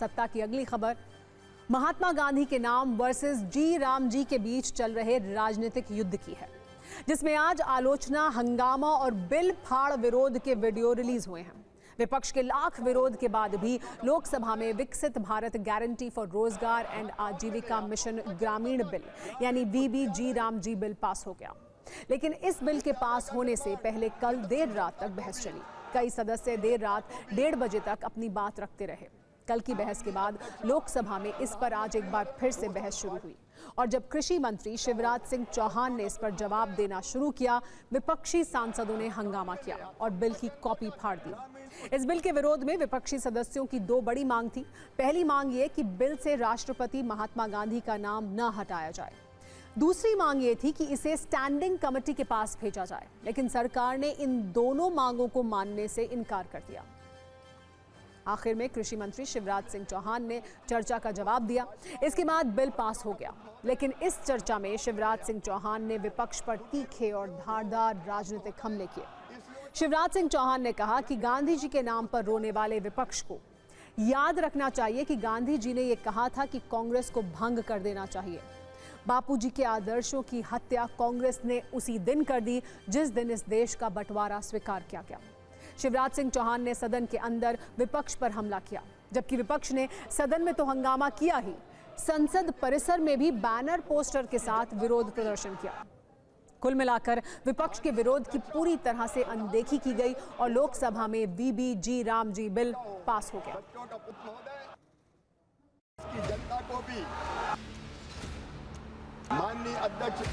सत्ता की अगली खबर महात्मा गांधी के नाम वर्सेस जी राम जी के बीच चल रहे राजनीतिक युद्ध की है, जिसमें आज आलोचना, हंगामा और बिल फाड़ विरोध के वीडियो रिलीज हुए हैं। विपक्ष के लाख विरोध के बाद भी लोकसभा में विकसित भारत गारंटी फॉर रोजगार एंड आजीविका मिशन ग्रामीण बिल यानी VBG Ram ji bill pass हो गया। लेकिन इस बिल के पास होने से पहले कल देर रात तक बहस चली। कई सदस्य देर रात 1:30 बजे तक अपनी बात रखते रहे। कल की बहस के बाद लोकसभा में इस पर आज एक बार फिर से बहस शुरू हुई और जब कृषि मंत्री शिवराज सिंह चौहान ने इस पर जवाब देना शुरू किया, विपक्षी सांसदों ने हंगामा किया और बिल की कॉपी फाड़ दी। इस बिल के विरोध में विपक्षी सदस्यों की 2 बड़ी मांग थी। पहली मांग ये कि बिल से राष्ट्रपति महात्मा गांधी का नाम न हटाया जाए। दूसरी मांग ये थी कि इसे स्टैंडिंग कमेटी के पास भेजा जाए, लेकिन सरकार ने इन दोनों मांगों को मानने से इनकार कर दिया। आखिर में कृषि मंत्री शिवराज सिंह चौहान ने चर्चा का जवाब दिया। इसके बाद बिल पास हो गया, लेकिन इस चर्चा में शिवराज सिंह चौहान ने विपक्ष पर तीखे और धारदार राजनीतिक हमले किए। शिवराज सिंह चौहान ने कहा कि गांधी जी के नाम पर रोने वाले विपक्ष को याद रखना चाहिए कि गांधी जी ने यह कहा था कि कांग्रेस को भंग कर देना चाहिए। बापूजी के आदर्शों की हत्या कांग्रेस ने उसी दिन कर दी जिस दिन इस देश का बंटवारा स्वीकार किया गया। शिवराज सिंह चौहान ने सदन के अंदर विपक्ष पर हमला किया, जबकि विपक्ष ने सदन में तो हंगामा किया ही, संसद परिसर में भी बैनर पोस्टर के साथ विरोध प्रदर्शन किया। कुल मिलाकर विपक्ष के विरोध की पूरी तरह से अनदेखी की गई और लोकसभा में VBG Ram ji bill pass हो गया। जनता को भी माननीय अध्यक्ष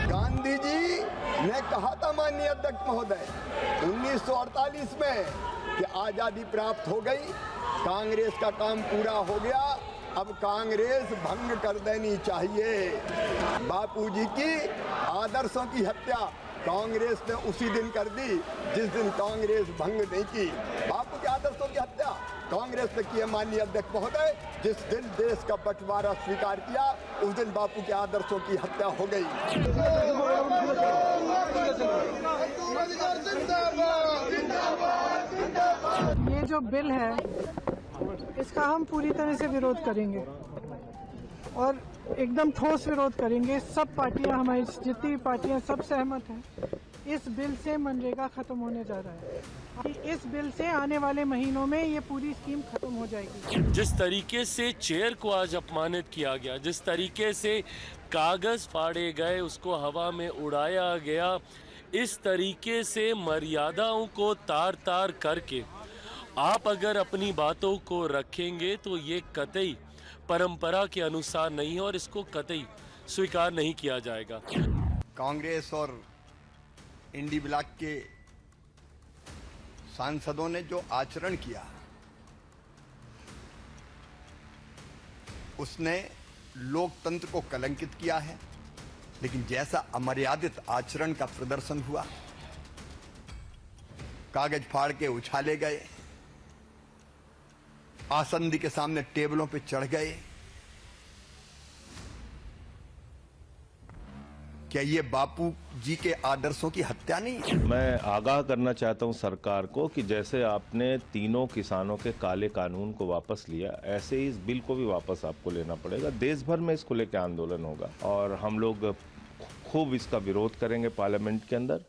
गांधी जी ने कहा था, माननीय अध्यक्ष महोदय 1948 में कि आजादी प्राप्त हो गई, कांग्रेस का काम पूरा हो गया, अब कांग्रेस भंग कर देनी चाहिए। बापूजी की आदर्शों की हत्या कांग्रेस ने उसी दिन कर दी जिस दिन कांग्रेस भंग नहीं की। बापू के आदर्शों की हत्या कांग्रेस ने की है, माननीय अध्यक्ष महोदय। जिस दिन देश का बंटवारा स्वीकार किया उस दिन बापू के आदर्शों की हत्या हो गई। ये जो बिल है इसका हम पूरी तरह से विरोध करेंगे और एकदम ठोस विरोध करेंगे। सब पार्टियां, हमारी जितनी भी पार्टियां, सब सहमत हैं। इस बिल से मनरेगा खत्म होने जा रहा है कि इस बिल से आने वाले महीनों में ये पूरी स्कीम खत्म हो जाएगी। जिस तरीके से चेयर को आज अपमानित किया गया, जिस तरीके से कागज फाड़े गए, उसको हवा में उड़ाया गया, इस तरीके से मर्यादाओं को तार तार करके आप अगर अपनी बातों को रखेंगे तो ये कतई परंपरा के अनुसार नहीं है और इसको कतई स्वीकार नहीं किया जाएगा। कांग्रेस और इंडी ब्लॉक के सांसदों ने जो आचरण किया उसने लोकतंत्र को कलंकित किया है। लेकिन जैसा अमर्यादित आचरण का प्रदर्शन हुआ, कागज फाड़ के उछाले गए, आसंदी के सामने टेबलों पे चढ़ गए, क्या ये बापू जी के आदर्शों की हत्या नहीं है? मैं आगाह करना चाहता हूं सरकार को कि जैसे आपने तीनों किसानों के काले कानून को वापस लिया, ऐसे ही इस बिल को भी वापस आपको लेना पड़ेगा। देश भर में इसको लेकर आंदोलन होगा और हम लोग खूब इसका विरोध करेंगे पार्लियामेंट के अंदर।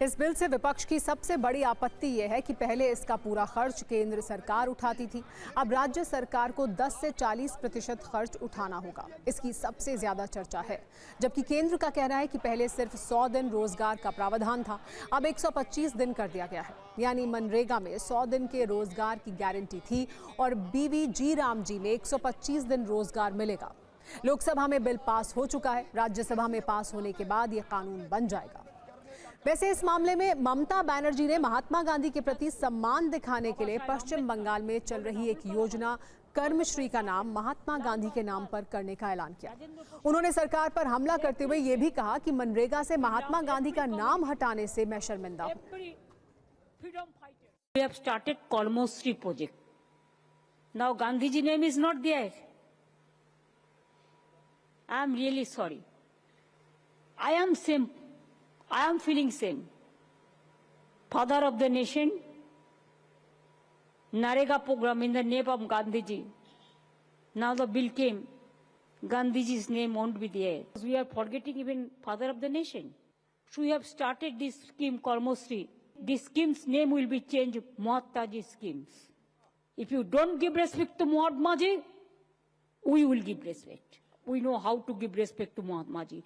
इस बिल से विपक्ष की सबसे बड़ी आपत्ति यह है कि पहले इसका पूरा खर्च केंद्र सरकार उठाती थी, अब राज्य सरकार को 10 से 40% खर्च उठाना होगा। इसकी सबसे ज्यादा चर्चा है, जबकि केंद्र का कहना है कि पहले सिर्फ 100 दिन रोजगार का प्रावधान था, अब 125 दिन कर दिया गया है। यानी मनरेगा में 100 दिन के रोजगार की गारंटी थी और वीबीजी राम जी में 125 दिन रोजगार मिलेगा। लोकसभा में बिल पास हो चुका है, राज्यसभा में पास होने के बाद यह कानून बन जाएगा। वैसे इस मामले में ममता बनर्जी ने महात्मा गांधी के प्रति सम्मान दिखाने के लिए पश्चिम बंगाल में चल रही एक योजना कर्मश्री का नाम महात्मा गांधी के नाम पर करने का ऐलान किया। उन्होंने सरकार पर हमला करते हुए यह भी कहा कि मनरेगा से महात्मा गांधी का नाम हटाने से मैं शर्मिंदा हूं। We have started Karmosri project. Now Gandhiji name is not there. I am really sorry. I am feeling same. father of the nation, Narega program in the name of Gandhiji. Now the bill came, Gandhiji's name won't be there. We are forgetting even father of the nation. So we have started this scheme, Karmosri. This scheme's name will be changed, Mahatma Ji schemes. If you don't give respect to Mahatma Ji, we will give respect. We know how to give respect to Mahatma Ji.